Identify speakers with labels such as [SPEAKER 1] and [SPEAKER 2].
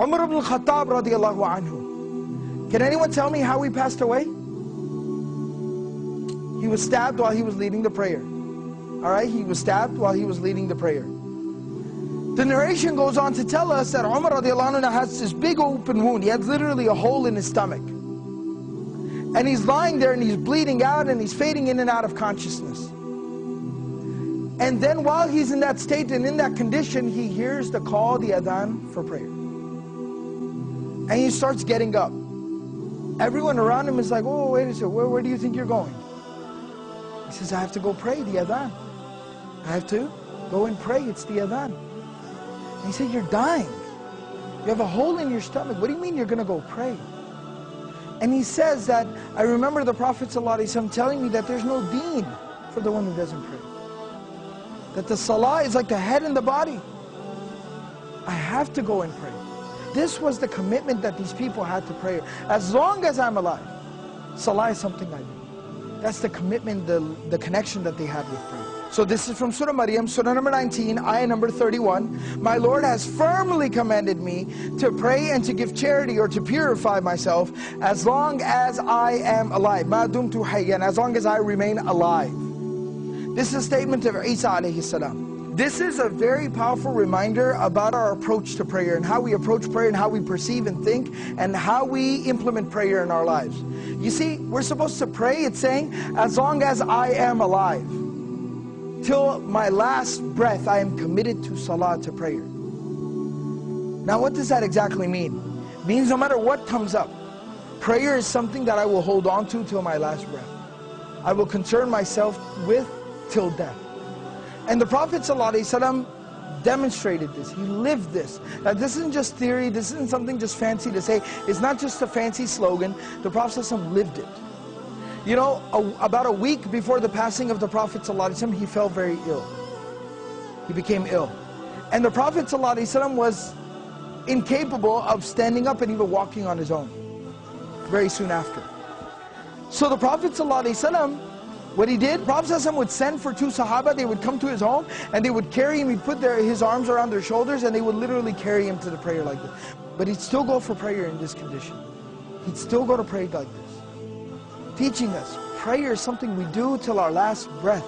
[SPEAKER 1] Umar ibn al-Khattab radiallahu anhu. Can anyone tell me how he passed away? He was stabbed while he was leading the prayer. Alright, he was stabbed while he was leading the prayer. The narration goes on to tell us that Umar radiallahu anhu has this big open wound. He had literally a hole in his stomach. And he's lying there and he's bleeding out and he's fading in and out of consciousness. And then while he's in that state and in that condition, he hears the call, the adhan for prayer. And he starts getting up. Everyone around him is like, oh, wait a second, where do you think you're going? He says, I have to go pray, the adhan. I have to go and pray, it's the adhan. And he said, you're dying. You have a hole in your stomach. What do you mean you're going to go pray? And he says that, I remember the Prophet ﷺ telling me that there's no deen for the one who doesn't pray. That the salah is like the head and the body. I have to go and pray. This was the commitment that these people had to prayer. As long as I'm alive, salah is something I do. That's the commitment, the connection that they had with prayer. So this is from Surah Maryam, Surah number 19, ayah number 31. My Lord has firmly commanded me to pray and to give charity or to purify myself as long as I am alive. Ma dumtu hayyan, as long as I remain alive. This is a statement of Isa alayhi salam. This is a very powerful reminder about our approach to prayer and how we approach prayer and how we perceive and think and how we implement prayer in our lives. You see, we're supposed to pray, it's saying, as long as I am alive. Till my last breath, I am committed to salah, to prayer. Now what does that exactly mean? It means no matter what comes up, prayer is something that I will hold on to till my last breath. I will concern myself with till death. And the Prophet ﷺ demonstrated this. He lived this. Now this isn't just theory, this isn't something just fancy to say. It's not just a fancy slogan. The Prophet ﷺ lived it. You know, about a week before the passing of the Prophet ﷺ, he fell very ill. He became ill. And the Prophet ﷺ was incapable of standing up and even walking on his own very soon after. So the Prophet ﷺ, what he did, Prophet ﷺ would send for two Sahaba. They would come to his home and they would carry him. He'd put his arms around their shoulders and they would literally carry him to the prayer like this. But he'd still go for prayer in this condition. He'd still go to pray like this. Teaching us, prayer is something we do till our last breath.